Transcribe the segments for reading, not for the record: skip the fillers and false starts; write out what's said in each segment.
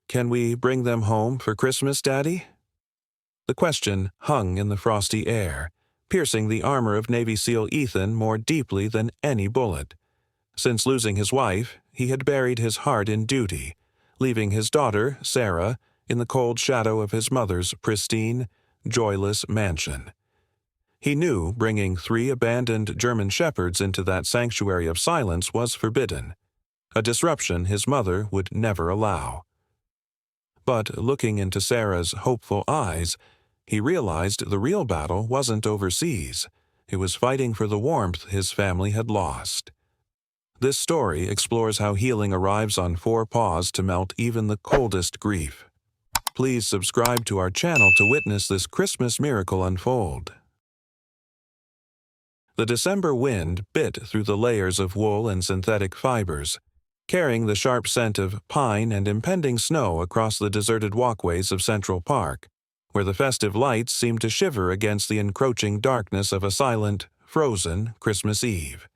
"Can we bring them home for Christmas, Daddy?" The question hung in the frosty air, piercing the armor of Navy SEAL Ethan more deeply than any bullet. Since losing his wife, he had buried his heart in duty, leaving his daughter, Sarah, in the cold shadow of his mother's pristine, joyless mansion. He knew bringing 3 abandoned German shepherds into that sanctuary of silence was forbidden, a disruption his mother would never allow. But looking into Sarah's hopeful eyes, he realized the real battle wasn't overseas. It was fighting for the warmth his family had lost. This story explores how healing arrives on 4 paws to melt even the coldest grief. Please subscribe to our channel to witness this Christmas miracle unfold. The December wind bit through the layers of wool and synthetic fibers, carrying the sharp scent of pine and impending snow across the deserted walkways of Central Park, where the festive lights seemed to shiver against the encroaching darkness of a silent, frozen Christmas Eve.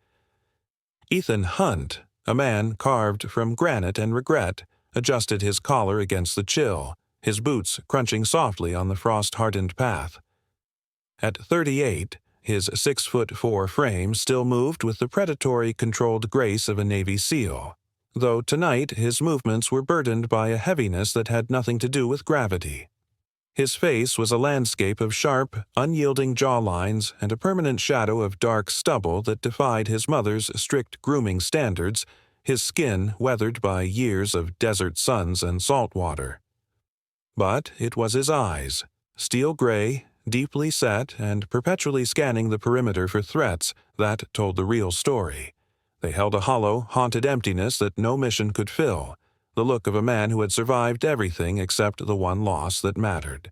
Ethan Hunt, a man carved from granite and regret, adjusted his collar against the chill, his boots crunching softly on the frost-hardened path. At 38, his 6'4" frame still moved with the predatory, controlled grace of a Navy SEAL, though tonight his movements were burdened by a heaviness that had nothing to do with gravity. His face was a landscape of sharp, unyielding jawlines and a permanent shadow of dark stubble that defied his mother's strict grooming standards, his skin weathered by years of desert suns and salt water. But it was his eyes, steel gray, deeply set and perpetually scanning the perimeter for threats, that told the real story. They held a hollow, haunted emptiness that no mission could fill, the look of a man who had survived everything except the one loss that mattered.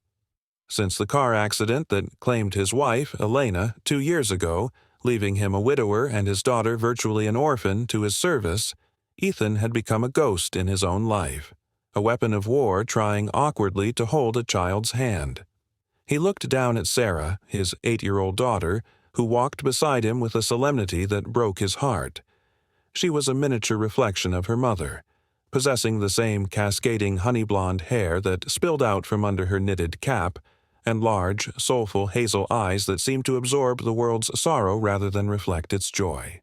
Since the car accident that claimed his wife, Elena, 2 years ago, leaving him a widower and his daughter virtually an orphan to his service, Ethan had become a ghost in his own life, a weapon of war trying awkwardly to hold a child's hand. He looked down at Sarah, his 8-year-old daughter, who walked beside him with a solemnity that broke his heart. She was a miniature reflection of her mother, possessing the same cascading honey-blonde hair that spilled out from under her knitted cap, and large, soulful hazel eyes that seemed to absorb the world's sorrow rather than reflect its joy.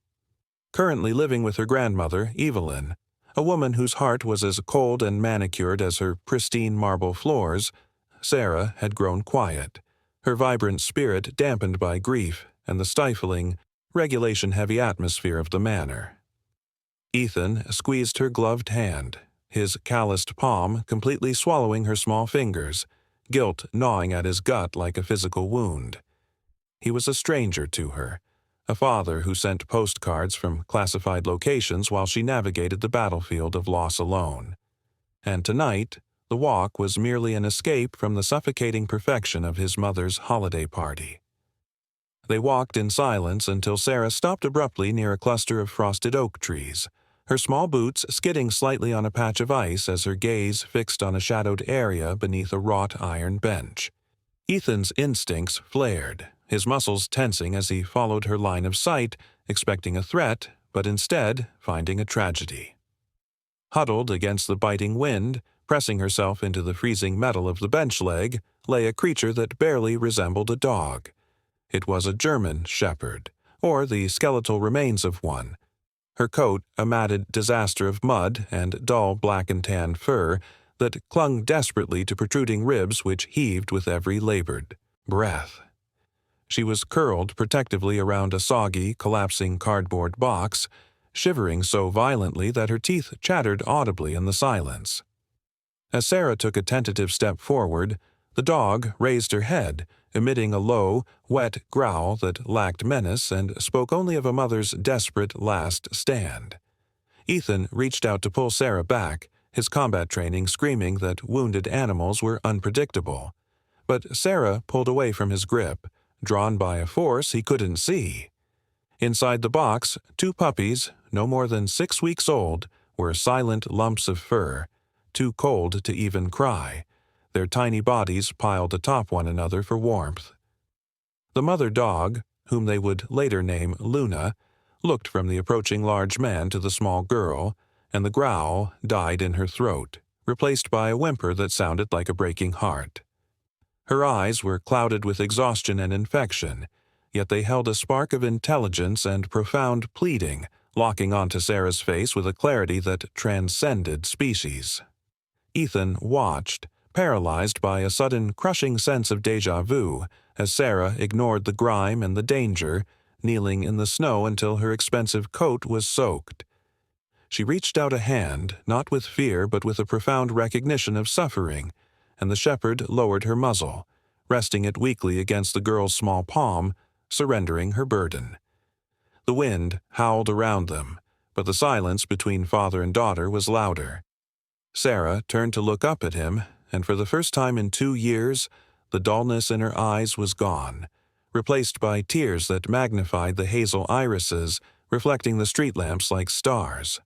Currently living with her grandmother, Evelyn, a woman whose heart was as cold and manicured as her pristine marble floors, Sarah had grown quiet, her vibrant spirit dampened by grief and the stifling, regulation-heavy atmosphere of the manor. Ethan squeezed her gloved hand, his calloused palm completely swallowing her small fingers, guilt gnawing at his gut like a physical wound. He was a stranger to her, a father who sent postcards from classified locations while she navigated the battlefield of loss alone. And tonight, the walk was merely an escape from the suffocating perfection of his mother's holiday party. They walked in silence until Sarah stopped abruptly near a cluster of frosted oak trees, her small boots skidding slightly on a patch of ice as her gaze fixed on a shadowed area beneath a wrought iron bench. Ethan's instincts flared, his muscles tensing as he followed her line of sight, expecting a threat, but instead finding a tragedy. Huddled against the biting wind, pressing herself into the freezing metal of the bench leg, lay a creature that barely resembled a dog. It was a German shepherd, or the skeletal remains of one. Her coat a matted disaster of mud and dull black and tan fur that clung desperately to protruding ribs which heaved with every labored breath. She was curled protectively around a soggy, collapsing cardboard box, shivering so violently that her teeth chattered audibly in the silence. As Sarah took a tentative step forward, the dog raised her head, emitting a low, wet growl that lacked menace and spoke only of a mother's desperate last stand. Ethan reached out to pull Sarah back, his combat training screaming that wounded animals were unpredictable. But Sarah pulled away from his grip, drawn by a force he couldn't see. Inside the box, 2 puppies, no more than 6 weeks old, were silent lumps of fur, too cold to even cry, their tiny bodies piled atop one another for warmth. The mother dog, whom they would later name Luna, looked from the approaching large man to the small girl, and the growl died in her throat, replaced by a whimper that sounded like a breaking heart. Her eyes were clouded with exhaustion and infection, yet they held a spark of intelligence and profound pleading, locking onto Sarah's face with a clarity that transcended species. Ethan watched, paralyzed by a sudden crushing sense of déjà vu, as Sarah ignored the grime and the danger, kneeling in the snow until her expensive coat was soaked. She reached out a hand, not with fear but with a profound recognition of suffering, and the shepherd lowered her muzzle, resting it weakly against the girl's small palm, surrendering her burden. The wind howled around them, but the silence between father and daughter was louder. Sarah turned to look up at him, and for the first time in 2 years, the dullness in her eyes was gone, replaced by tears that magnified the hazel irises, reflecting the street lamps like stars.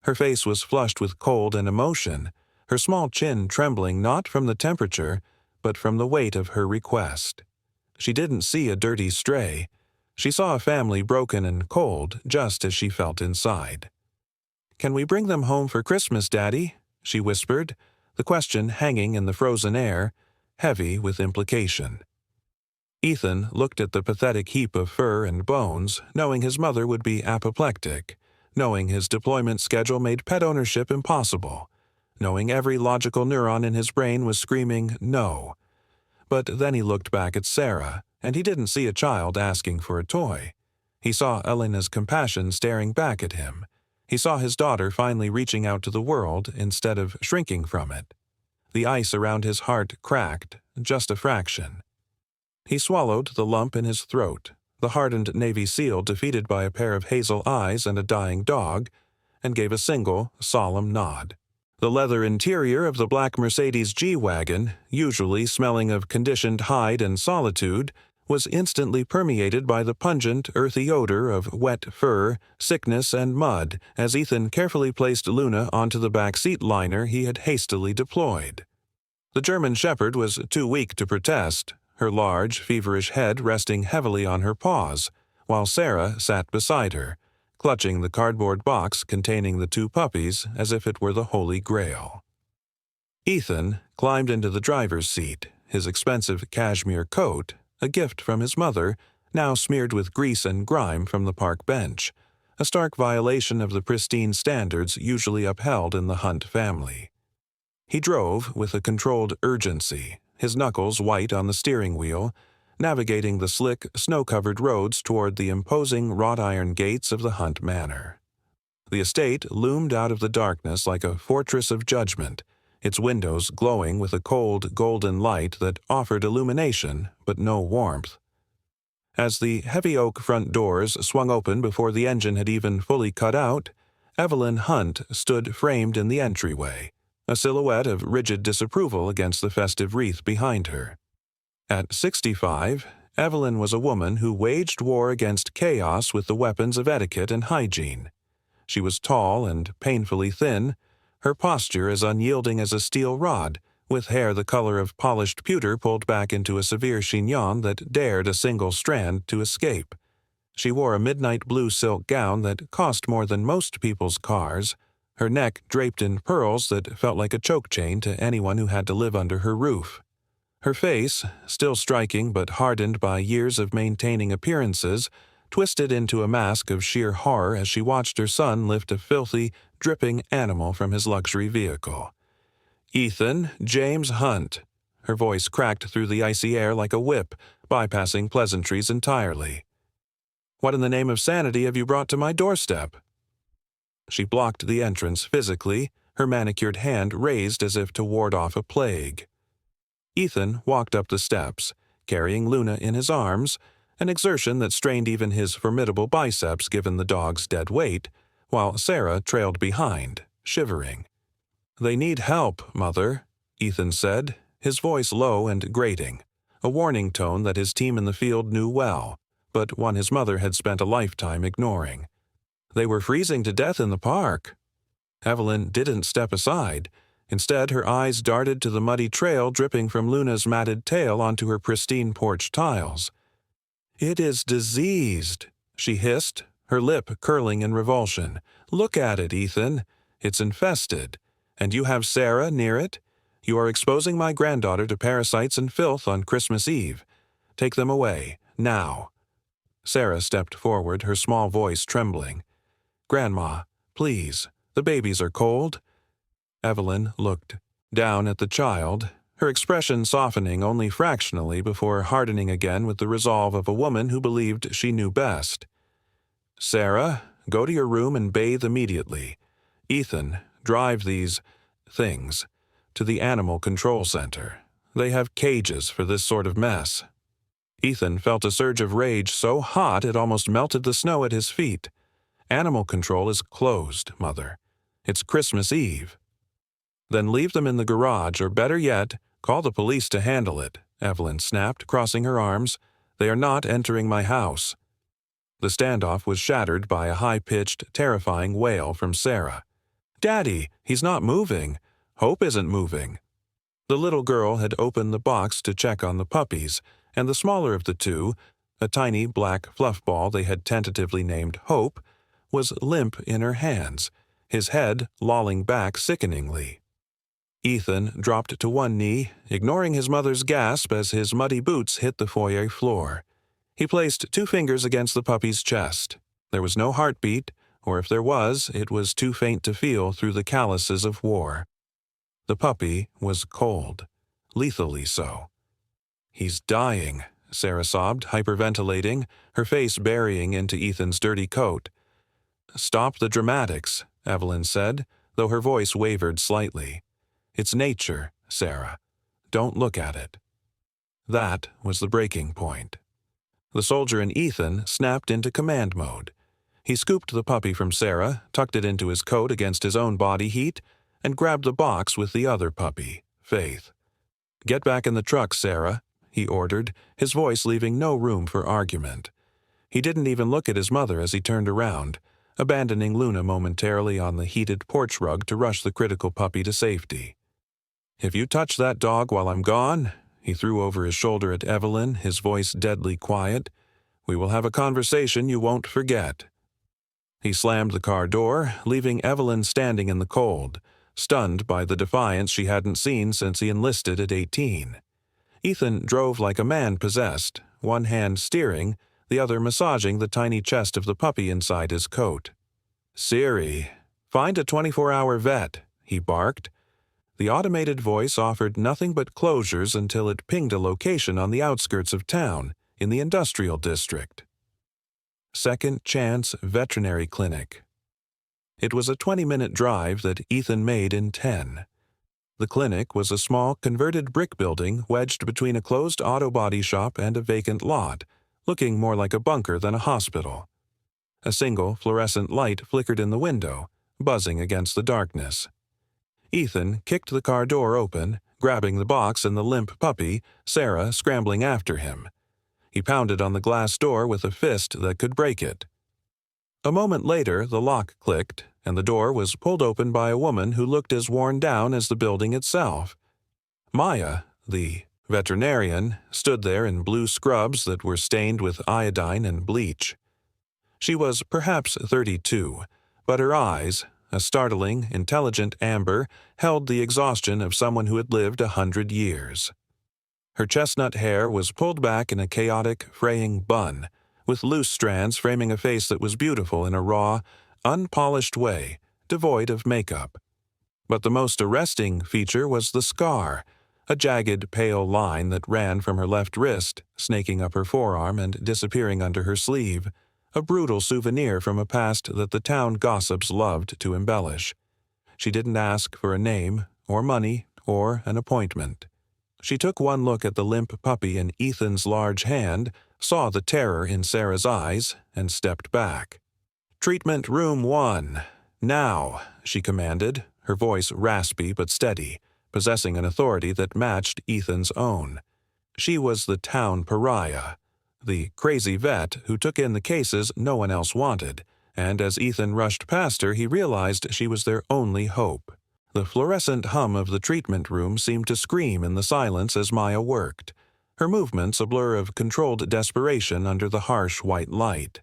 Her face was flushed with cold and emotion, her small chin trembling not from the temperature, but from the weight of her request. She didn't see a dirty stray. She saw a family broken and cold, just as she felt inside. "Can we bring them home for Christmas, Daddy?" she whispered, the question hanging in the frozen air, heavy with implication. Ethan looked at the pathetic heap of fur and bones, knowing his mother would be apoplectic, knowing his deployment schedule made pet ownership impossible, knowing every logical neuron in his brain was screaming no. But then he looked back at Sarah, and he didn't see a child asking for a toy. He saw Elena's compassion staring back at him. He saw his daughter finally reaching out to the world instead of shrinking from it. The ice around his heart cracked, just a fraction. He swallowed the lump in his throat, the hardened Navy SEAL defeated by a pair of hazel eyes and a dying dog, and gave a single, solemn nod. The leather interior of the black Mercedes G-Wagon, usually smelling of conditioned hide and solitude, was instantly permeated by the pungent, earthy odor of wet fur, sickness, and mud as Ethan carefully placed Luna onto the back seat liner he had hastily deployed. The German shepherd was too weak to protest, her large, feverish head resting heavily on her paws, while Sarah sat beside her, clutching the cardboard box containing the 2 puppies as if it were the Holy Grail. Ethan climbed into the driver's seat, his expensive cashmere coat, a gift from his mother, now smeared with grease and grime from the park bench, a stark violation of the pristine standards usually upheld in the Hunt family. He drove with a controlled urgency, his knuckles white on the steering wheel, navigating the slick, snow-covered roads toward the imposing wrought-iron gates of the Hunt Manor. The estate loomed out of the darkness like a fortress of judgment, its windows glowing with a cold, golden light that offered illumination but no warmth. As the heavy oak front doors swung open before the engine had even fully cut out, Evelyn Hunt stood framed in the entryway, a silhouette of rigid disapproval against the festive wreath behind her. At 65, Evelyn was a woman who waged war against chaos with the weapons of etiquette and hygiene. She was tall and painfully thin, her posture as unyielding as a steel rod, with hair the color of polished pewter pulled back into a severe chignon that dared a single strand to escape. She wore a midnight blue silk gown that cost more than most people's cars, her neck draped in pearls that felt like a choke chain to anyone who had to live under her roof. Her face, still striking but hardened by years of maintaining appearances, twisted into a mask of sheer horror as she watched her son lift a filthy, dripping animal from his luxury vehicle. "Ethan James Hunt." Her voice cracked through the icy air like a whip, bypassing pleasantries entirely. "What in the name of sanity have you brought to my doorstep?" She blocked the entrance physically, her manicured hand raised as if to ward off a plague. Ethan walked up the steps, carrying Luna in his arms, an exertion that strained even his formidable biceps given the dog's dead weight, while Sarah trailed behind, shivering. "They need help, Mother," Ethan said, his voice low and grating, a warning tone that his team in the field knew well, but one his mother had spent a lifetime ignoring. "They were freezing to death in the park." Evelyn didn't step aside. Instead, her eyes darted to the muddy trail dripping from Luna's matted tail onto her pristine porch tiles. "It is diseased," she hissed, her lip curling in revulsion. "Look at it, Ethan. It's infested. And you have Sarah near it? You are exposing my granddaughter to parasites and filth on Christmas Eve. Take them away, now." Sarah stepped forward, her small voice trembling. "Grandma, please, the babies are cold." Evelyn looked down at the child, her expression softening only fractionally before hardening again with the resolve of a woman who believed she knew best. "Sarah, go to your room and bathe immediately. Ethan, drive these things to the Animal Control Center. They have cages for this sort of mess." Ethan felt a surge of rage so hot it almost melted the snow at his feet. "Animal control is closed, Mother. It's Christmas Eve." "Then leave them in the garage, or better yet, call the police to handle it," Evelyn snapped, crossing her arms. "They are not entering my house." The standoff was shattered by a high-pitched, terrifying wail from Sarah. "Daddy, he's not moving. Hope isn't moving." The little girl had opened the box to check on the puppies, and the smaller of the two, a tiny black fluff ball they had tentatively named Hope, was limp in her hands, his head lolling back sickeningly. Ethan dropped to one knee, ignoring his mother's gasp as his muddy boots hit the foyer floor. He placed 2 fingers against the puppy's chest. There was no heartbeat, or if there was, it was too faint to feel through the calluses of war. The puppy was cold, lethally so. "He's dying," Sarah sobbed, hyperventilating, her face burying into Ethan's dirty coat. "Stop the dramatics," Evelyn said, though her voice wavered slightly. "It's nature, Sarah. Don't look at it." That was the breaking point. The soldier in Ethan snapped into command mode. He scooped the puppy from Sarah, tucked it into his coat against his own body heat, and grabbed the box with the other puppy, Faith. "Get back in the truck, Sarah," he ordered, his voice leaving no room for argument. He didn't even look at his mother as he turned around, abandoning Luna momentarily on the heated porch rug to rush the critical puppy to safety. "If you touch that dog while I'm gone," he threw over his shoulder at Evelyn, his voice deadly quiet, "we will have a conversation you won't forget." He slammed the car door, leaving Evelyn standing in the cold, stunned by the defiance she hadn't seen since he enlisted at 18. Ethan drove like a man possessed, one hand steering, the other massaging the tiny chest of the puppy inside his coat. "Siri, find a 24-hour vet," he barked. The automated voice offered nothing but closures until it pinged a location on the outskirts of town, in the industrial district. Second Chance Veterinary Clinic. It was a 20-minute drive that Ethan made in 10. The clinic was a small, converted brick building wedged between a closed auto body shop and a vacant lot, looking more like a bunker than a hospital. A single fluorescent light flickered in the window, buzzing against the darkness. Ethan kicked the car door open, grabbing the box and the limp puppy, Sarah scrambling after him. He pounded on the glass door with a fist that could break it. A moment later, the lock clicked, and the door was pulled open by a woman who looked as worn down as the building itself. Maya, the veterinarian, stood there in blue scrubs that were stained with iodine and bleach. She was perhaps 32, but her eyes, a startling, intelligent amber, held the exhaustion of someone who had lived 100 years. Her chestnut hair was pulled back in a chaotic, fraying bun, with loose strands framing a face that was beautiful in a raw, unpolished way, devoid of makeup. But the most arresting feature was the scar, a jagged, pale line that ran from her left wrist, snaking up her forearm and disappearing under her sleeve, a brutal souvenir from a past that the town gossips loved to embellish. She didn't ask for a name, or money, or an appointment. She took one look at the limp puppy in Ethan's large hand, saw the terror in Sarah's eyes, and stepped back. "Treatment Room 1. Now," she commanded, her voice raspy but steady, possessing an authority that matched Ethan's own. She was the town pariah, the crazy vet who took in the cases no one else wanted, and as Ethan rushed past her he realized she was their only hope. The fluorescent hum of the treatment room seemed to scream in the silence as Maya worked, her movements a blur of controlled desperation under the harsh white light.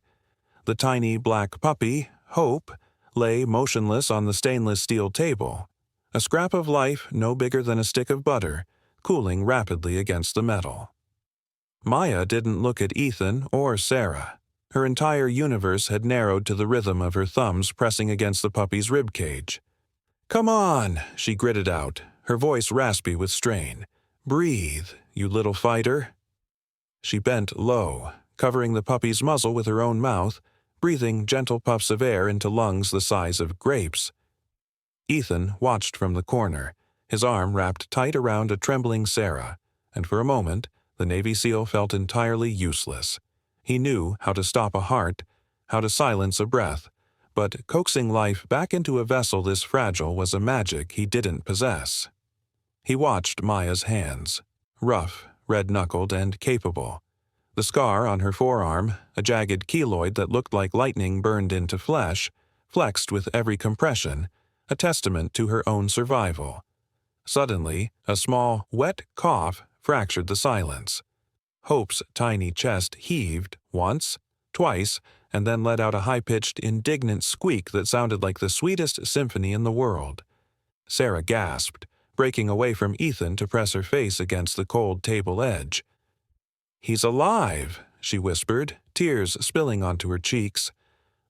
The tiny black puppy, Hope, lay motionless on the stainless steel table. a scrap of life no bigger than a stick of butter, cooling rapidly against the metal. Maya didn't look at Ethan or Sarah. Her entire universe had narrowed to the rhythm of her thumbs pressing against the puppy's ribcage. "Come on," she gritted out, her voice raspy with strain. "Breathe, you little fighter." She bent low, covering the puppy's muzzle with her own mouth, breathing gentle puffs of air into lungs the size of grapes. Ethan watched from the corner, his arm wrapped tight around a trembling Sarah, and for a moment the Navy SEAL felt entirely useless. He knew how to stop a heart, how to silence a breath, but coaxing life back into a vessel this fragile was a magic he didn't possess. He watched Maya's hands, rough, red-knuckled, and capable. The scar on her forearm, a jagged keloid that looked like lightning burned into flesh, flexed with every compression, a testament to her own survival. Suddenly, a small, wet cough fractured the silence. Hope's tiny chest heaved once, twice, and then let out a high-pitched, indignant squeak that sounded like the sweetest symphony in the world. Sarah gasped, breaking away from Ethan to press her face against the cold table edge. "He's alive," she whispered, tears spilling onto her cheeks.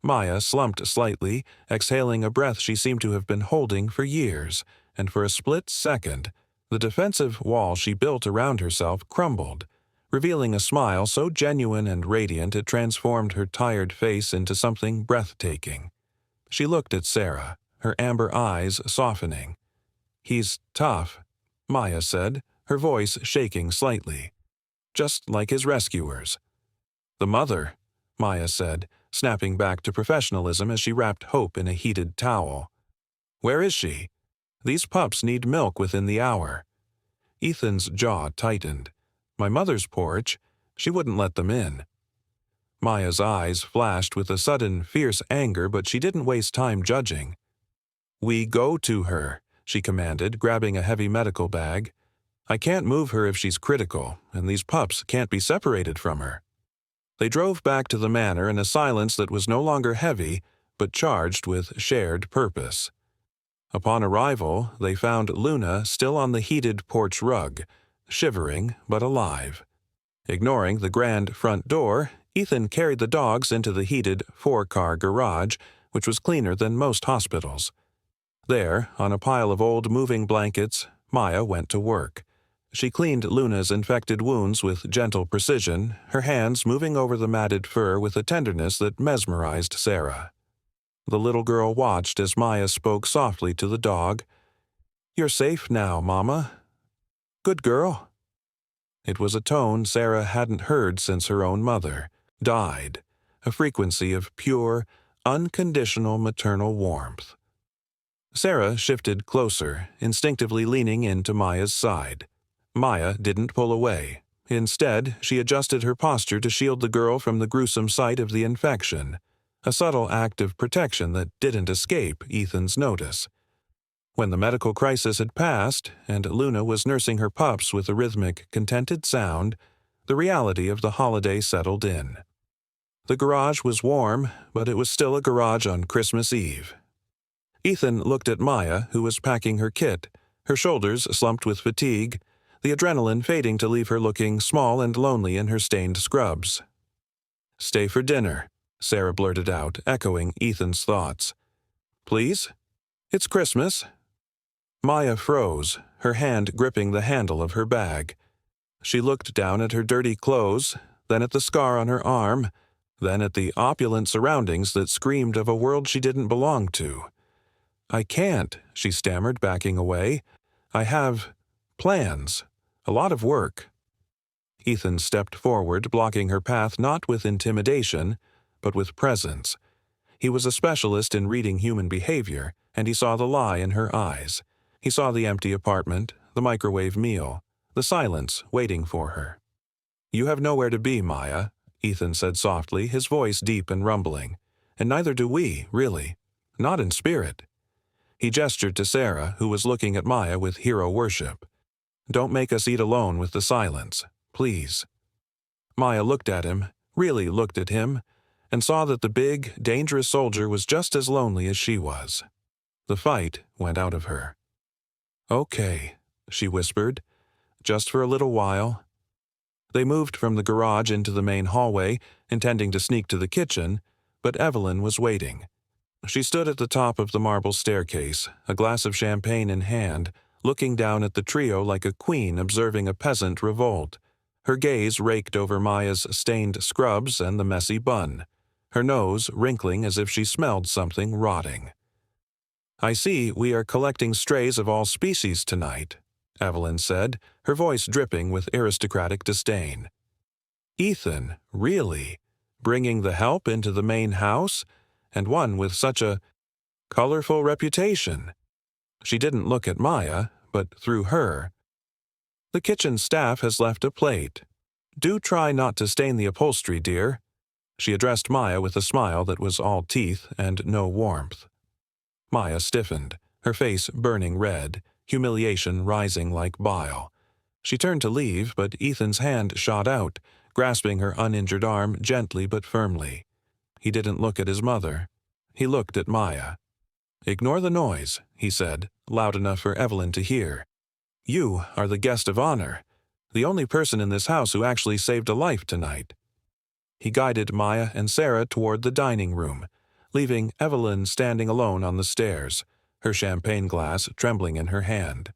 Maya slumped slightly, exhaling a breath she seemed to have been holding for years, and for a split second, the defensive wall she built around herself crumbled, revealing a smile so genuine and radiant it transformed her tired face into something breathtaking. She looked at Sarah, her amber eyes softening. "He's tough," Maya said, her voice shaking slightly. "Just like his rescuers." "The mother," Maya said, snapping back to professionalism as she wrapped Hope in a heated towel. "Where is she? These pups need milk within the hour." Ethan's jaw tightened. "My mother's porch? She wouldn't let them in." Maya's eyes flashed with a sudden, fierce anger, but she didn't waste time judging. "We go to her," she commanded, grabbing a heavy medical bag. "I can't move her if she's critical, and these pups can't be separated from her." They drove back to the manor in a silence that was no longer heavy, but charged with shared purpose. Upon arrival, they found Luna still on the heated porch rug, shivering but alive. Ignoring the grand front door, Ethan carried the dogs into the heated four-car garage, which was cleaner than most hospitals. There, on a pile of old moving blankets, Maya went to work. She cleaned Luna's infected wounds with gentle precision, her hands moving over the matted fur with a tenderness that mesmerized Sarah. The little girl watched as Maya spoke softly to the dog. "You're safe now, Mama. Good girl." It was a tone Sarah hadn't heard since her own mother died, a frequency of pure, unconditional maternal warmth. Sarah shifted closer, instinctively leaning into Maya's side. Maya didn't pull away. Instead, she adjusted her posture to shield the girl from the gruesome sight of the infection, a subtle act of protection that didn't escape Ethan's notice. When the medical crisis had passed, and Luna was nursing her pups with a rhythmic, contented sound, the reality of the holiday settled in. The garage was warm, but it was still a garage on Christmas Eve. Ethan looked at Maya, who was packing her kit, her shoulders slumped with fatigue, the adrenaline fading to leave her looking small and lonely in her stained scrubs. "Stay for dinner," Sarah blurted out, echoing Ethan's thoughts. "Please? It's Christmas." Maya froze, her hand gripping the handle of her bag. She looked down at her dirty clothes, then at the scar on her arm, then at the opulent surroundings that screamed of a world she didn't belong to. "I can't," she stammered, backing away. "I have plans. A lot of work." Ethan stepped forward, blocking her path not with intimidation, but with presence. He was a specialist in reading human behavior, and he saw the lie in her eyes. He saw the empty apartment, the microwave meal, the silence waiting for her. "You have nowhere to be, Maya," Ethan said softly, his voice deep and rumbling. "And neither do we, really. Not in spirit." He gestured to Sarah, who was looking at Maya with hero worship. "Don't make us eat alone with the silence, please." Maya looked at him, really looked at him, and saw that the big, dangerous soldier was just as lonely as she was. The fight went out of her. "Okay," she whispered. "Just for a little while." They moved from the garage into the main hallway, intending to sneak to the kitchen, but Evelyn was waiting. She stood at the top of the marble staircase, a glass of champagne in hand, looking down at the trio like a queen observing a peasant revolt. Her gaze raked over Maya's stained scrubs and the messy bun, her nose wrinkling as if she smelled something rotting. "I see we are collecting strays of all species tonight," Evelyn said, her voice dripping with aristocratic disdain. "Ethan, really? Bringing the help into the main house? And one with such a colorful reputation." She didn't look at Maya, but through her. "The kitchen staff has left a plate. Do try not to stain the upholstery, dear." She addressed Maya with a smile that was all teeth and no warmth. Maya stiffened, her face burning red, humiliation rising like bile. She turned to leave, but Ethan's hand shot out, grasping her uninjured arm gently but firmly. He didn't look at his mother. He looked at Maya. "Ignore the noise," he said, loud enough for Evelyn to hear. "You are the guest of honor, the only person in this house who actually saved a life tonight." He guided Maya and Sarah toward the dining room, leaving Evelyn standing alone on the stairs, her champagne glass trembling in her hand.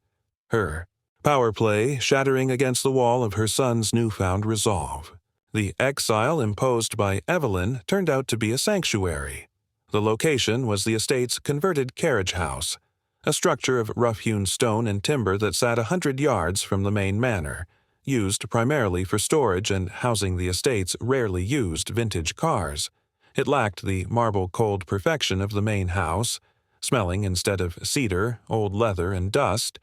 Her power play shattering against the wall of her son's newfound resolve. The exile imposed by Evelyn turned out to be a sanctuary. The location was the estate's converted carriage house, a structure of rough-hewn stone and timber that sat 100 yards from the main manor, used primarily for storage and housing the estate's rarely used vintage cars. It lacked the marble-cold perfection of the main house, smelling instead of cedar, old leather, and dust,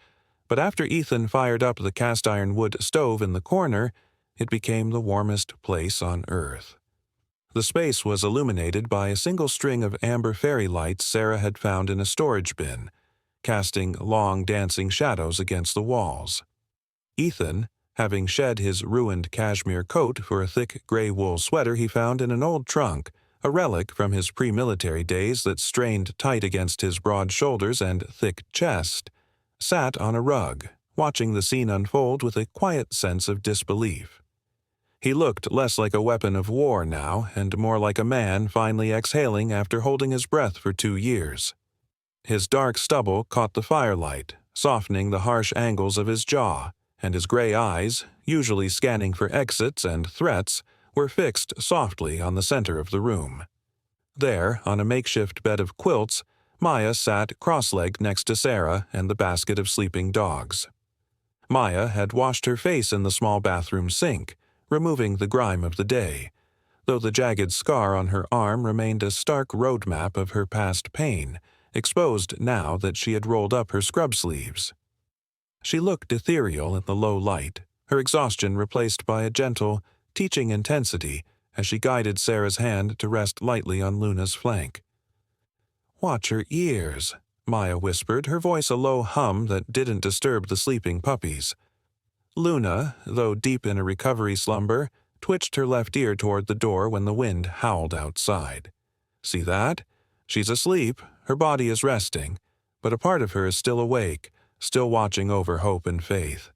but after Ethan fired up the cast-iron wood stove in the corner, it became the warmest place on earth. The space was illuminated by a single string of amber fairy lights Sarah had found in a storage bin, casting long dancing shadows against the walls. Ethan, having shed his ruined cashmere coat for a thick gray wool sweater he found in an old trunk, a relic from his pre-military days that strained tight against his broad shoulders and thick chest, sat on a rug, watching the scene unfold with a quiet sense of disbelief. He looked less like a weapon of war now and more like a man finally exhaling after holding his breath for 2 years. His dark stubble caught the firelight, softening the harsh angles of his jaw, and his gray eyes, usually scanning for exits and threats, were fixed softly on the center of the room. There, on a makeshift bed of quilts, Maya sat cross-legged next to Sarah and the basket of sleeping dogs. Maya had washed her face in the small bathroom sink, removing the grime of the day, though the jagged scar on her arm remained a stark roadmap of her past pain, exposed now that she had rolled up her scrub sleeves. She looked ethereal in the low light, her exhaustion replaced by a gentle, teaching intensity as she guided Sarah's hand to rest lightly on Luna's flank. "Watch her ears," Maya whispered, her voice a low hum that didn't disturb the sleeping puppies. Luna, though deep in a recovery slumber, twitched her left ear toward the door when the wind howled outside. "See that? She's asleep, her body is resting, but a part of her is still awake, still watching over hope and faith.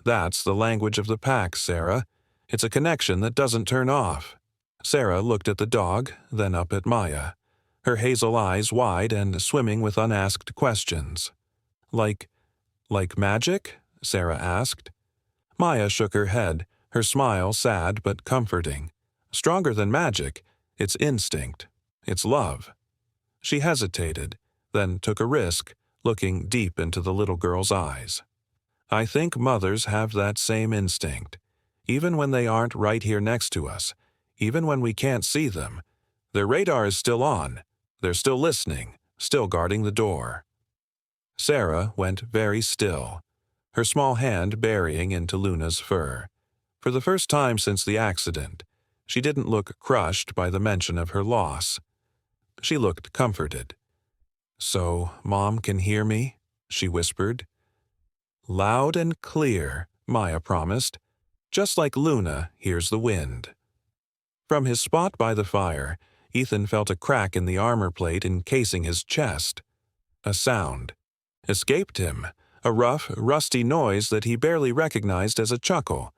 That's the language of the pack, Sarah. It's a connection that doesn't turn off." Sarah looked at the dog, then up at Maya, her hazel eyes wide and swimming with unasked questions. Like magic?" Sarah asked. Maya shook her head, her smile sad but comforting. "Stronger than magic, it's instinct. It's love." She hesitated, then took a risk, looking deep into the little girl's eyes. "I think mothers have that same instinct. Even when they aren't right here next to us, even when we can't see them, their radar is still on. They're still listening, still guarding the door." Sarah went very still, her small hand burying into Luna's fur. For the first time since the accident, she didn't look crushed by the mention of her loss. She looked comforted. "So Mom can hear me?" she whispered. "Loud and clear," Maya promised, "just like Luna hears the wind." From his spot by the fire, Ethan felt a crack in the armor plate encasing his chest. A sound escaped him, a rough, rusty noise that he barely recognized as a chuckle.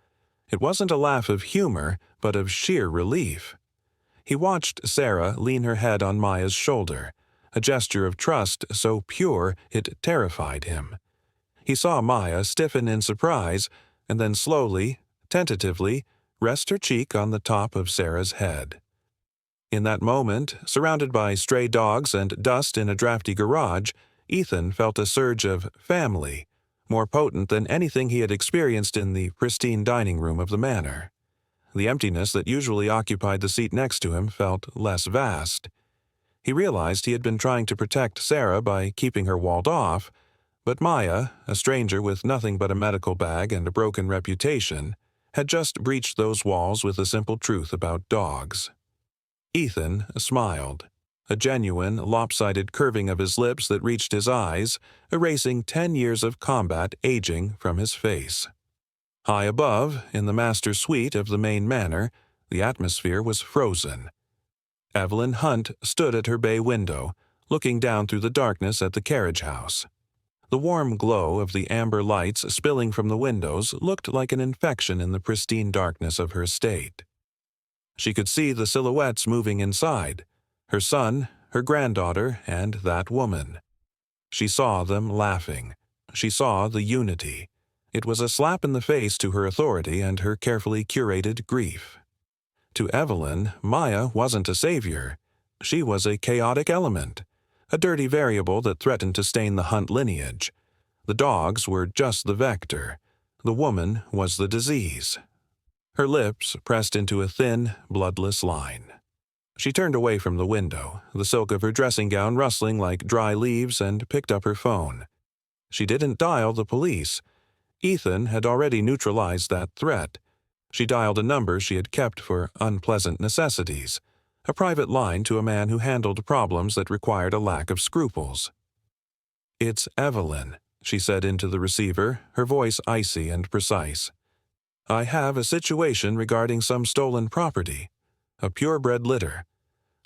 It wasn't a laugh of humor, but of sheer relief. He watched Sarah lean her head on Maya's shoulder, a gesture of trust so pure it terrified him. He saw Maya stiffen in surprise, and then slowly, tentatively, rest her cheek on the top of Sarah's head. In that moment, surrounded by stray dogs and dust in a drafty garage, Ethan felt a surge of family, more potent than anything he had experienced in the pristine dining room of the manor. The emptiness that usually occupied the seat next to him felt less vast. He realized he had been trying to protect Sarah by keeping her walled off, but Maya, a stranger with nothing but a medical bag and a broken reputation, had just breached those walls with a simple truth about dogs. Ethan smiled, a genuine, lopsided curving of his lips that reached his eyes, erasing 10 years of combat aging from his face. High above, in the master suite of the main manor, the atmosphere was frozen. Evelyn Hunt stood at her bay window, looking down through the darkness at the carriage house. The warm glow of the amber lights spilling from the windows looked like an infection in the pristine darkness of her estate. She could see the silhouettes moving inside, her son, her granddaughter, and that woman. She saw them laughing. She saw the unity. It was a slap in the face to her authority and her carefully curated grief. To Evelyn, Maya wasn't a savior. She was a chaotic element, a dirty variable that threatened to stain the Hunt lineage. The dogs were just the vector. The woman was the disease. Her lips pressed into a thin, bloodless line. She turned away from the window, the silk of her dressing gown rustling like dry leaves, and picked up her phone. She didn't dial the police. Ethan had already neutralized that threat. She dialed a number she had kept for unpleasant necessities, a private line to a man who handled problems that required a lack of scruples. "It's Evelyn," she said into the receiver, her voice icy and precise. "I have a situation regarding some stolen property, a purebred litter.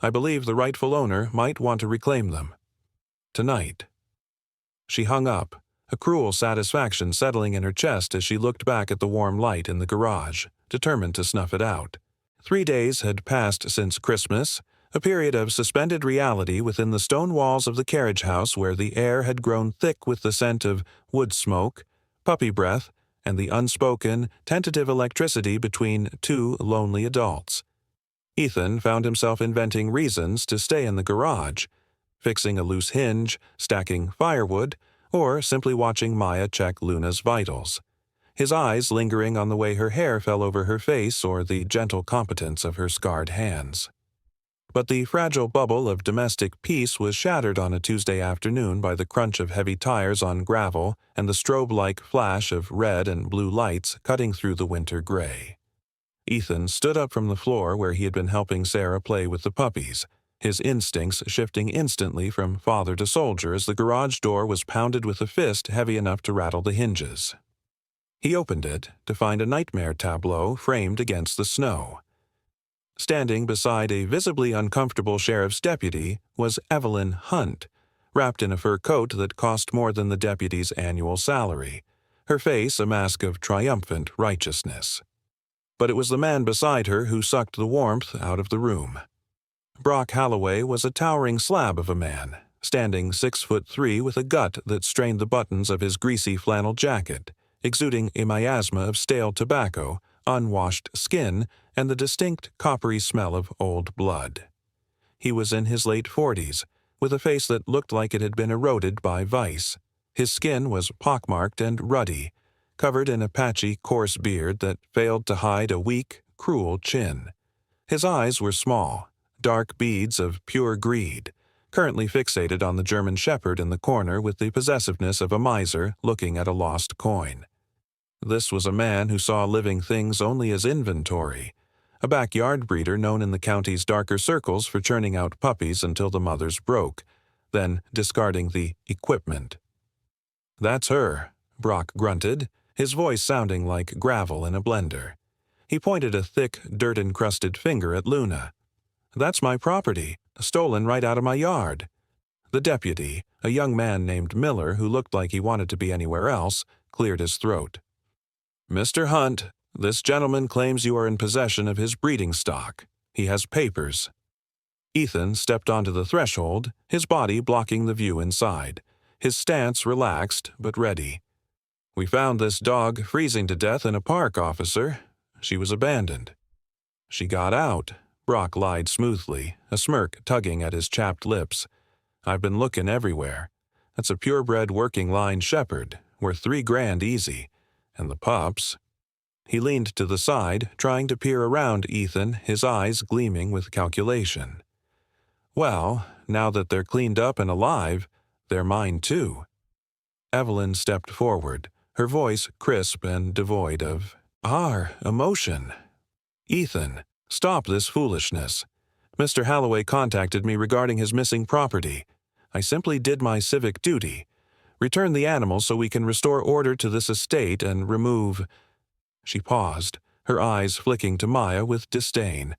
I believe the rightful owner might want to reclaim them. Tonight." She hung up, a cruel satisfaction settling in her chest as she looked back at the warm light in the garage, determined to snuff it out. 3 days had passed since Christmas, a period of suspended reality within the stone walls of the carriage house where the air had grown thick with the scent of wood smoke, puppy breath, and the unspoken, tentative electricity between two lonely adults. Ethan found himself inventing reasons to stay in the garage, fixing a loose hinge, stacking firewood, or simply watching Maya check Luna's vitals, his eyes lingering on the way her hair fell over her face or the gentle competence of her scarred hands. But the fragile bubble of domestic peace was shattered on a Tuesday afternoon by the crunch of heavy tires on gravel and the strobe-like flash of red and blue lights cutting through the winter gray. Ethan stood up from the floor where he had been helping Sarah play with the puppies, his instincts shifting instantly from father to soldier as the garage door was pounded with a fist heavy enough to rattle the hinges. He opened it to find a nightmare tableau framed against the snow. Standing beside a visibly uncomfortable sheriff's deputy was Evelyn Hunt, wrapped in a fur coat that cost more than the deputy's annual salary, her face a mask of triumphant righteousness. But it was the man beside her who sucked the warmth out of the room. Brock Halloway was a towering slab of a man, standing 6'3" with a gut that strained the buttons of his greasy flannel jacket, exuding a miasma of stale tobacco, unwashed skin, and the distinct coppery smell of old blood. He was in his late 40s, with a face that looked like it had been eroded by vice. His skin was pockmarked and ruddy, covered in a patchy, coarse beard that failed to hide a weak, cruel chin. His eyes were small, dark beads of pure greed, currently fixated on the German shepherd in the corner with the possessiveness of a miser looking at a lost coin. This was a man who saw living things only as inventory, a backyard breeder known in the county's darker circles for churning out puppies until the mothers broke, then discarding the equipment. "That's her," Brock grunted, his voice sounding like gravel in a blender. He pointed a thick, dirt-encrusted finger at Luna. "That's my property, stolen right out of my yard." The deputy, a young man named Miller who looked like he wanted to be anywhere else, cleared his throat. "Mr. Hunt, this gentleman claims you are in possession of his breeding stock. He has papers." Ethan stepped onto the threshold, his body blocking the view inside, his stance relaxed but ready. "We found this dog freezing to death in a park, officer. She was abandoned." "She got out," Brock lied smoothly, a smirk tugging at his chapped lips. "I've been looking everywhere. That's a purebred working-line shepherd, worth $3,000 easy. And the pups—" He leaned to the side, trying to peer around Ethan, his eyes gleaming with calculation. "Well, now that they're cleaned up and alive, they're mine too." Evelyn stepped forward, her voice crisp and devoid of emotion. "Ethan, stop this foolishness. Mr. Halloway contacted me regarding his missing property. I simply did my civic duty. Return the animals so we can restore order to this estate and remove—" She paused, her eyes flicking to Maya with disdain.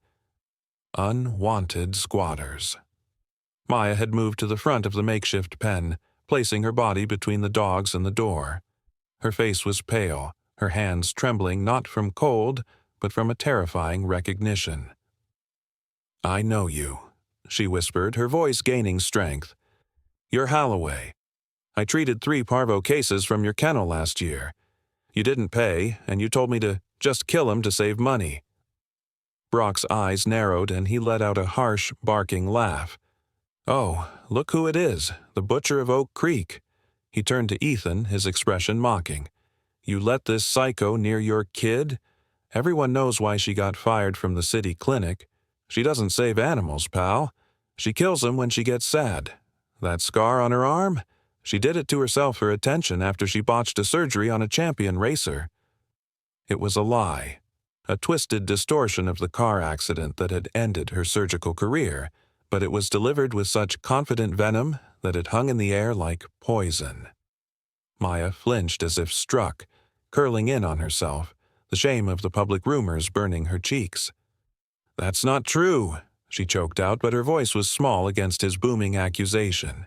"Unwanted squatters." Maya had moved to the front of the makeshift pen, placing her body between the dogs and the door. Her face was pale, her hands trembling not from cold, but from a terrifying recognition. "I know you," she whispered, her voice gaining strength. "You're Halloway. I treated 3 parvo cases from your kennel last year. You didn't pay, and you told me to just kill him to save money." Brock's eyes narrowed and he let out a harsh, barking laugh. "Oh, look who it is, the butcher of Oak Creek." He turned to Ethan, his expression mocking. "You let this psycho near your kid? Everyone knows why she got fired from the city clinic. She doesn't save animals, pal. She kills them when she gets sad. That scar on her arm? She did it to herself for attention after she botched a surgery on a champion racer." It was a lie, a twisted distortion of the car accident that had ended her surgical career, but it was delivered with such confident venom that it hung in the air like poison. Maya flinched as if struck, curling in on herself, the shame of the public rumors burning her cheeks. "That's not true," she choked out, but her voice was small against his booming accusation.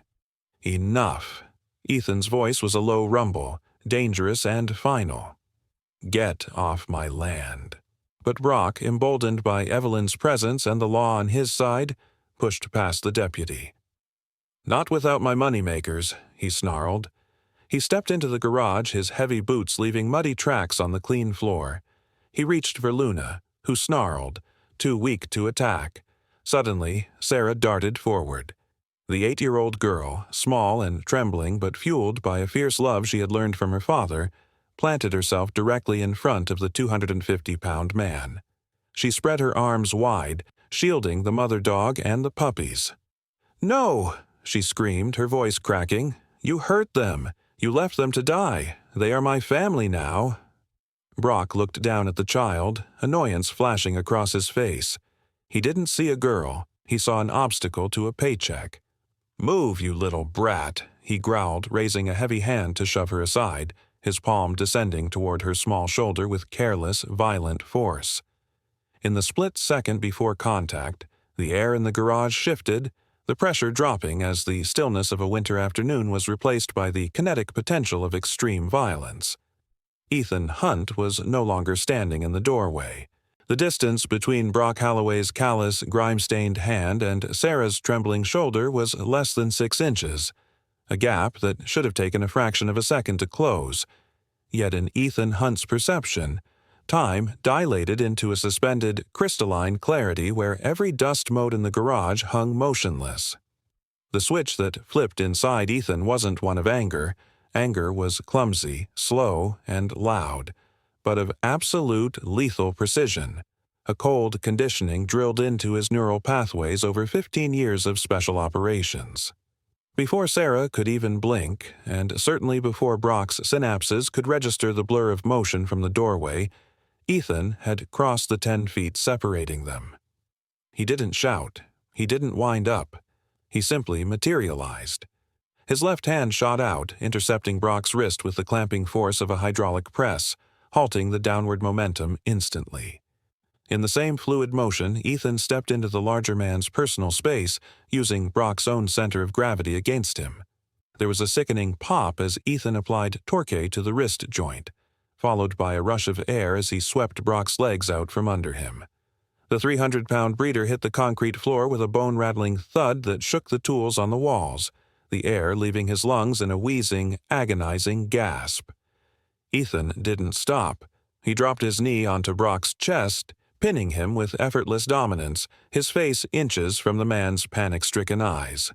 "Enough." Ethan's voice was a low rumble, dangerous and final. "Get off my land." But Brock, emboldened by Evelyn's presence and the law on his side, pushed past the deputy. "Not without my moneymakers," he snarled. He stepped into the garage, his heavy boots leaving muddy tracks on the clean floor. He reached for Luna, who snarled, too weak to attack. Suddenly, Sarah darted forward. The 8-year-old girl, small and trembling but fueled by a fierce love she had learned from her father, planted herself directly in front of the 250-pound man. She spread her arms wide, shielding the mother dog and the puppies. "No!" she screamed, her voice cracking. "You hurt them. You left them to die. They are my family now." Brock looked down at the child, annoyance flashing across his face. He didn't see a girl. He saw an obstacle to a paycheck. "Move, you little brat," he growled, raising a heavy hand to shove her aside, his palm descending toward her small shoulder with careless, violent force. In the split second before contact, the air in the garage shifted, the pressure dropping as the stillness of a winter afternoon was replaced by the kinetic potential of extreme violence. Ethan Hunt was no longer standing in the doorway. The distance between Brock Halloway's callous, grime-stained hand and Sarah's trembling shoulder was less than 6 inches, a gap that should have taken a fraction of a second to close. Yet in Ethan Hunt's perception, time dilated into a suspended, crystalline clarity where every dust mote in the garage hung motionless. The switch that flipped inside Ethan wasn't one of anger. Anger was clumsy, slow, and loud, but of absolute lethal precision, a cold conditioning drilled into his neural pathways over 15 years of special operations. Before Sarah could even blink, and certainly before Brock's synapses could register the blur of motion from the doorway, Ethan had crossed the 10 feet separating them. He didn't shout. He didn't wind up. He simply materialized. His left hand shot out, intercepting Brock's wrist with the clamping force of a hydraulic press, halting the downward momentum instantly. In the same fluid motion, Ethan stepped into the larger man's personal space, using Brock's own center of gravity against him. There was a sickening pop as Ethan applied torque to the wrist joint, followed by a rush of air as he swept Brock's legs out from under him. The 300-pound breeder hit the concrete floor with a bone-rattling thud that shook the tools on the walls, the air leaving his lungs in a wheezing, agonizing gasp. Ethan didn't stop. He dropped his knee onto Brock's chest, pinning him with effortless dominance, his face inches from the man's panic-stricken eyes.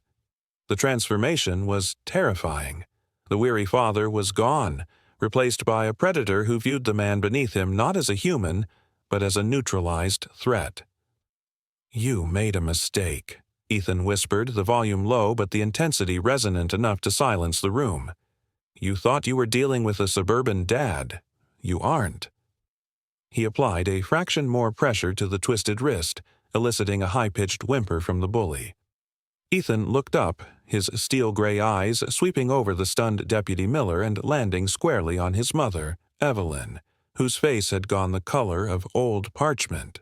The transformation was terrifying. The weary father was gone, replaced by a predator who viewed the man beneath him not as a human, but as a neutralized threat. "You made a mistake," Ethan whispered, the volume low but the intensity resonant enough to silence the room. "You thought you were dealing with a suburban dad. You aren't." He applied a fraction more pressure to the twisted wrist, eliciting a high-pitched whimper from the bully. Ethan looked up, his steel-gray eyes sweeping over the stunned Deputy Miller and landing squarely on his mother, Evelyn, whose face had gone the color of old parchment.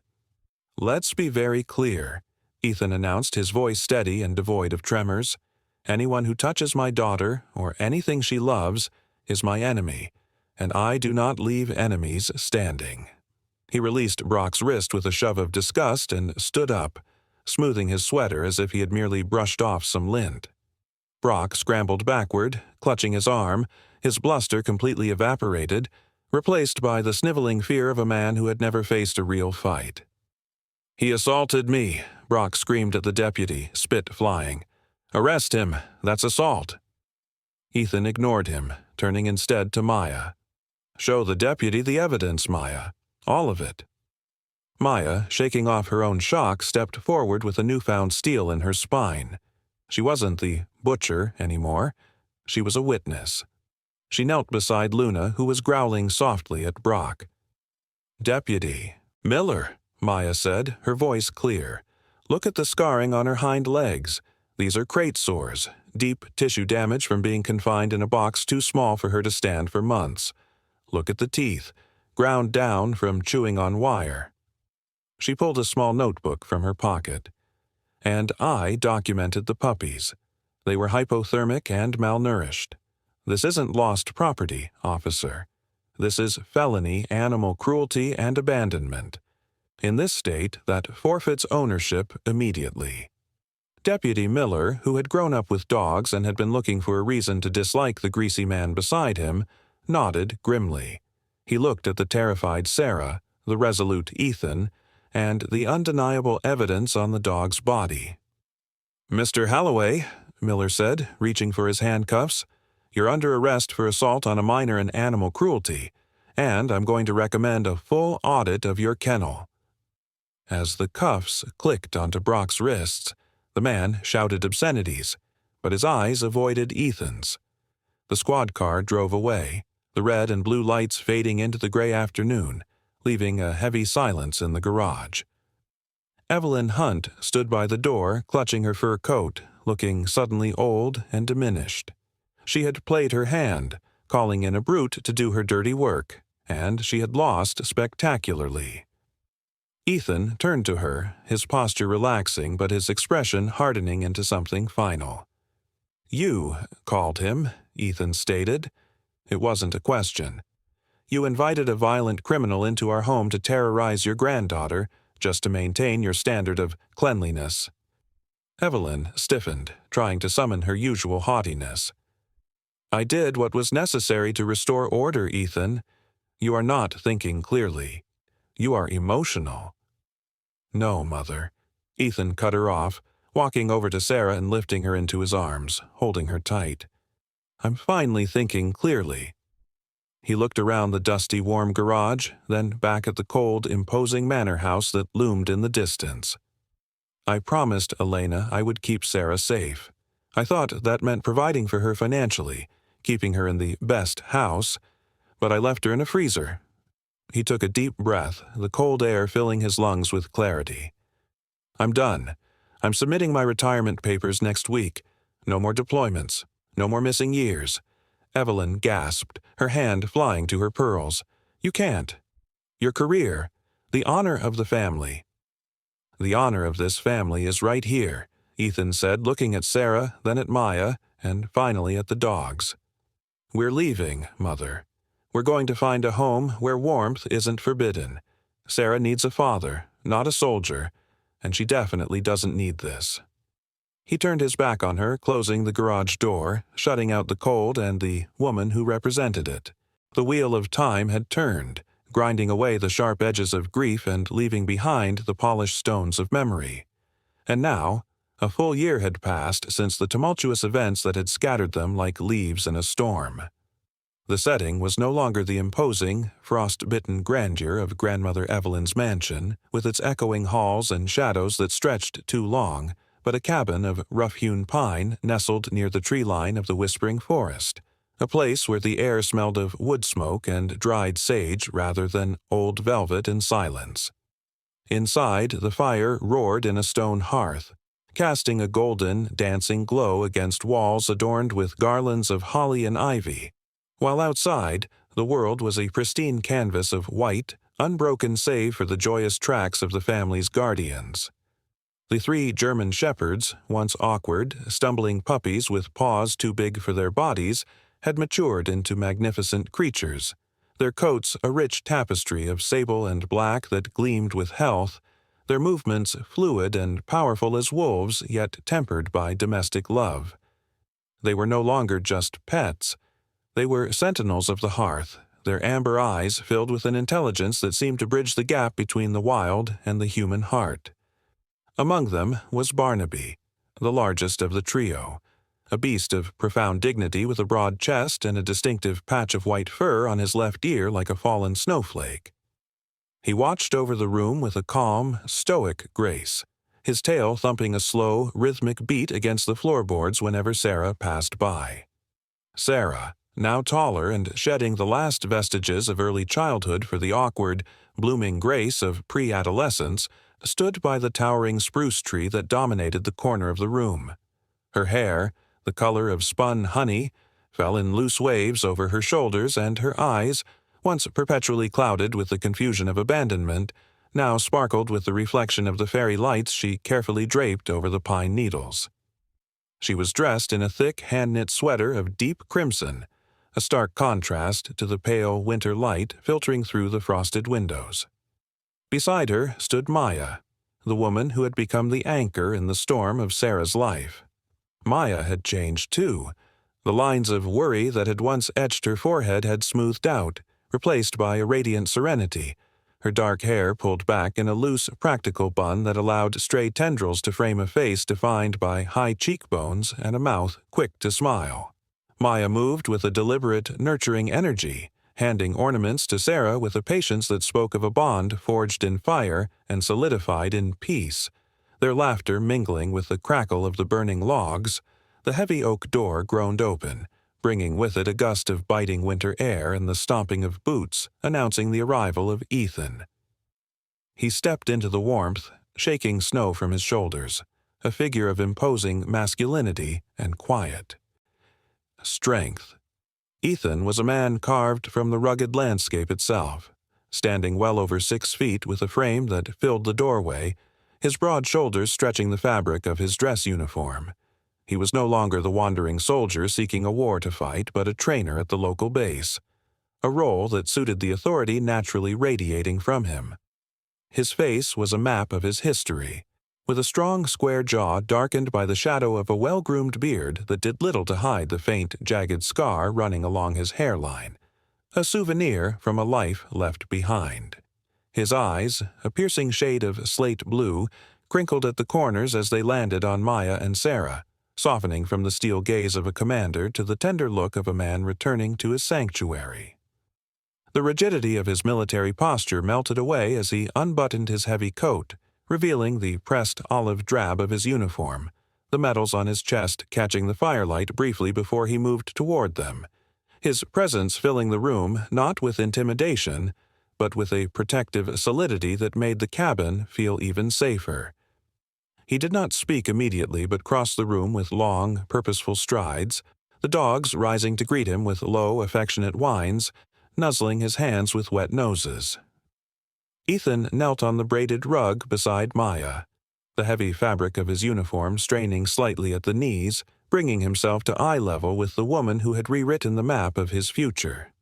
"Let's be very clear," Ethan announced, his voice steady and devoid of tremors. "Anyone who touches my daughter, or anything she loves, is my enemy, and I do not leave enemies standing." He released Brock's wrist with a shove of disgust and stood up, smoothing his sweater as if he had merely brushed off some lint. Brock scrambled backward, clutching his arm, his bluster completely evaporated, replaced by the sniveling fear of a man who had never faced a real fight. "He assaulted me," Brock screamed at the deputy, spit flying. "Arrest him. That's assault." Ethan ignored him, turning instead to Maya. "Show the deputy the evidence, Maya. All of it." Maya, shaking off her own shock, stepped forward with a newfound steel in her spine. She wasn't the butcher anymore. She was a witness. She knelt beside Luna, who was growling softly at Brock. "Deputy Miller," Maya said, her voice clear. "Look at the scarring on her hind legs. These are crate sores, deep tissue damage from being confined in a box too small for her to stand for months. Look at the teeth, ground down from chewing on wire." She pulled a small notebook from her pocket. "And I documented the puppies. They were hypothermic and malnourished. This isn't lost property, officer. This is felony animal cruelty and abandonment. In this state, that forfeits ownership immediately." Deputy Miller, who had grown up with dogs and had been looking for a reason to dislike the greasy man beside him, nodded grimly. He looked at the terrified Sarah, the resolute Ethan, and the undeniable evidence on the dog's body. "Mr. Halloway," Miller said, reaching for his handcuffs, "you're under arrest for assault on a minor and animal cruelty, and I'm going to recommend a full audit of your kennel." As the cuffs clicked onto Brock's wrists, the man shouted obscenities, but his eyes avoided Ethan's. The squad car drove away, the red and blue lights fading into the gray afternoon, leaving a heavy silence in the garage. Evelyn Hunt stood by the door, clutching her fur coat, looking suddenly old and diminished. She had played her hand, calling in a brute to do her dirty work, and she had lost spectacularly. Ethan turned to her, his posture relaxing but his expression hardening into something final. "You called him," Ethan stated. It wasn't a question. "You invited a violent criminal into our home to terrorize your granddaughter, just to maintain your standard of cleanliness." Evelyn stiffened, trying to summon her usual haughtiness. "I did what was necessary to restore order, Ethan. You are not thinking clearly. You are emotional." "No, Mother." Ethan cut her off, walking over to Sarah and lifting her into his arms, holding her tight. "I'm finally thinking clearly." He looked around the dusty, warm garage, then back at the cold, imposing manor house that loomed in the distance. "I promised Elena I would keep Sarah safe. I thought that meant providing for her financially, keeping her in the best house, but I left her in a freezer." He took a deep breath, the cold air filling his lungs with clarity. "I'm done. I'm submitting my retirement papers next week. No more deployments. No more missing years." Evelyn gasped, her hand flying to her pearls. "You can't. Your career, The honor of the family. The honor of this family is right here, Ethan said, looking at Sarah, then at Maya, and finally at the dogs. We're leaving, Mother. We're going to find a home where warmth isn't forbidden. Sarah needs a father, not a soldier, and she definitely doesn't need this. He turned his back on her, closing the garage door, shutting out the cold and the woman who represented it. The wheel of time had turned, grinding away the sharp edges of grief and leaving behind the polished stones of memory. And now, a full year had passed since the tumultuous events that had scattered them like leaves in a storm. The setting was no longer the imposing, frost-bitten grandeur of Grandmother Evelyn's mansion, with its echoing halls and shadows that stretched too long, but a cabin of rough-hewn pine nestled near the tree line of the whispering forest, a place where the air smelled of wood smoke and dried sage rather than old velvet and silence. Inside, the fire roared in a stone hearth, casting a golden, dancing glow against walls adorned with garlands of holly and ivy, while outside, the world was a pristine canvas of white, unbroken save for the joyous tracks of the family's guardians. The 3 German shepherds, once awkward, stumbling puppies with paws too big for their bodies, had matured into magnificent creatures, their coats a rich tapestry of sable and black that gleamed with health, their movements fluid and powerful as wolves, yet tempered by domestic love. They were no longer just pets. They were sentinels of the hearth, their amber eyes filled with an intelligence that seemed to bridge the gap between the wild and the human heart. Among them was Barnaby, the largest of the trio, a beast of profound dignity with a broad chest and a distinctive patch of white fur on his left ear like a fallen snowflake. He watched over the room with a calm, stoic grace, his tail thumping a slow, rhythmic beat against the floorboards whenever Sarah passed by. Sarah, now taller and shedding the last vestiges of early childhood for the awkward, blooming grace of pre-adolescence, stood by the towering spruce tree that dominated the corner of the room. Her hair, the color of spun honey, fell in loose waves over her shoulders, and her eyes, once perpetually clouded with the confusion of abandonment, now sparkled with the reflection of the fairy lights she carefully draped over the pine needles. She was dressed in a thick hand-knit sweater of deep crimson, a stark contrast to the pale winter light filtering through the frosted windows. Beside her stood Maya, the woman who had become the anchor in the storm of Sarah's life. Maya had changed too. The lines of worry that had once etched her forehead had smoothed out, replaced by a radiant serenity, her dark hair pulled back in a loose, practical bun that allowed stray tendrils to frame a face defined by high cheekbones and a mouth quick to smile. Maya moved with a deliberate, nurturing energy, handing ornaments to Sarah with a patience that spoke of a bond forged in fire and solidified in peace. Their laughter mingling with the crackle of the burning logs, the heavy oak door groaned open, bringing with it a gust of biting winter air and the stomping of boots, announcing the arrival of Ethan. He stepped into the warmth, shaking snow from his shoulders, a figure of imposing masculinity and quiet. Strength. Ethan was a man carved from the rugged landscape itself, standing well over 6 feet with a frame that filled the doorway, his broad shoulders stretching the fabric of his dress uniform. He was no longer the wandering soldier seeking a war to fight, but a trainer at the local base, a role that suited the authority naturally radiating from him. His face was a map of his history, with a strong square jaw darkened by the shadow of a well-groomed beard that did little to hide the faint, jagged scar running along his hairline, a souvenir from a life left behind. His eyes, a piercing shade of slate blue, crinkled at the corners as they landed on Maya and Sarah, softening from the steel gaze of a commander to the tender look of a man returning to his sanctuary. The rigidity of his military posture melted away as he unbuttoned his heavy coat, revealing the pressed olive drab of his uniform, the medals on his chest catching the firelight briefly before he moved toward them, his presence filling the room not with intimidation, but with a protective solidity that made the cabin feel even safer. He did not speak immediately, but crossed the room with long, purposeful strides, the dogs rising to greet him with low, affectionate whines, nuzzling his hands with wet noses. Ethan knelt on the braided rug beside Maya, the heavy fabric of his uniform straining slightly at the knees, bringing himself to eye level with the woman who had rewritten the map of his future.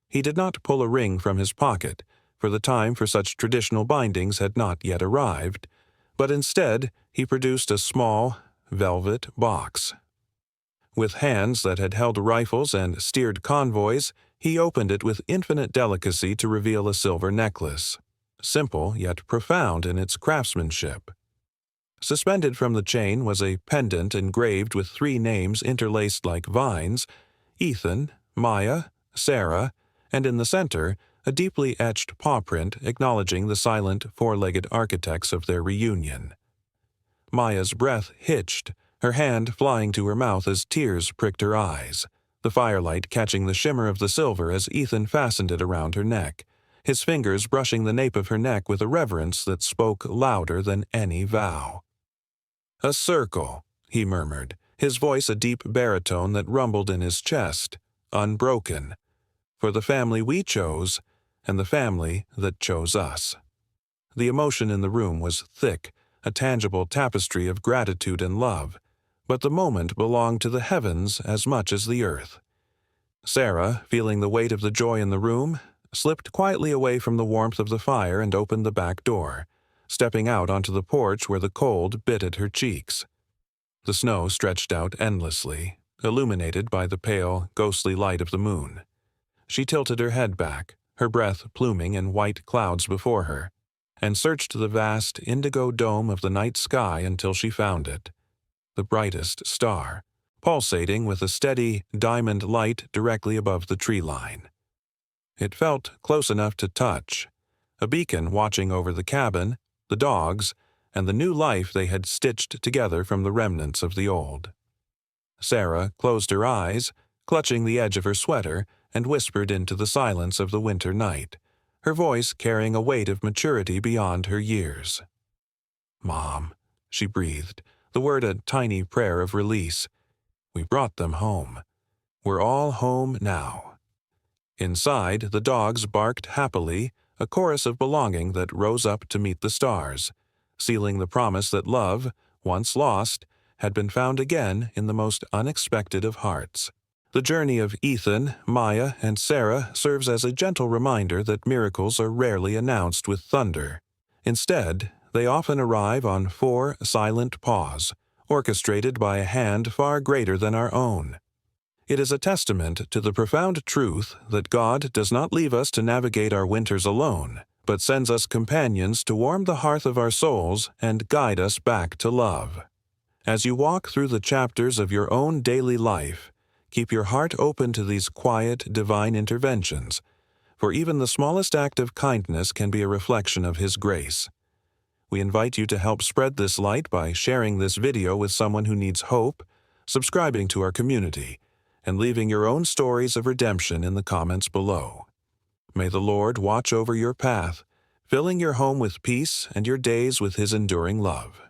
He did not pull a ring from his pocket, for the time for such traditional bindings had not yet arrived, but instead he produced a small, velvet box. With hands that had held rifles and steered convoys, he opened it with infinite delicacy to reveal a silver necklace, simple yet profound in its craftsmanship. Suspended from the chain was a pendant engraved with 3 names interlaced like vines: Ethan, Maya, Sarah, and in the center, a deeply etched paw print acknowledging the silent, 4-legged architects of their reunion. Maya's breath hitched, her hand flying to her mouth as tears pricked her eyes, the firelight catching the shimmer of the silver as Ethan fastened it around her neck, his fingers brushing the nape of her neck with a reverence that spoke louder than any vow. "A circle," he murmured, his voice a deep baritone that rumbled in his chest, unbroken, "for the family we chose and the family that chose us." The emotion in the room was thick, a tangible tapestry of gratitude and love, but the moment belonged to the heavens as much as the earth. Sarah, feeling the weight of the joy in the room, slipped quietly away from the warmth of the fire and opened the back door, stepping out onto the porch where the cold bit at her cheeks. The snow stretched out endlessly, illuminated by the pale, ghostly light of the moon. She tilted her head back, her breath pluming in white clouds before her, and searched the vast indigo dome of the night sky until she found it, the brightest star, pulsating with a steady, diamond light directly above the tree line. It felt close enough to touch, a beacon watching over the cabin, the dogs, and the new life they had stitched together from the remnants of the old. Sarah closed her eyes, clutching the edge of her sweater, and whispered into the silence of the winter night, her voice carrying a weight of maturity beyond her years. "Mom," she breathed, the word a tiny prayer of release. "We brought them home. We're all home now." Inside, the dogs barked happily, a chorus of belonging that rose up to meet the stars, sealing the promise that love, once lost, had been found again in the most unexpected of hearts. The journey of Ethan, Maya, and Sarah serves as a gentle reminder that miracles are rarely announced with thunder. Instead, they often arrive on 4 silent paws, orchestrated by a hand far greater than our own. It is a testament to the profound truth that God does not leave us to navigate our winters alone, but sends us companions to warm the hearth of our souls and guide us back to love. As you walk through the chapters of your own daily life, keep your heart open to these quiet, divine interventions, for even the smallest act of kindness can be a reflection of His grace. We invite you to help spread this light by sharing this video with someone who needs hope, subscribing to our community, and leaving your own stories of redemption in the comments below. May the Lord watch over your path, filling your home with peace and your days with His enduring love.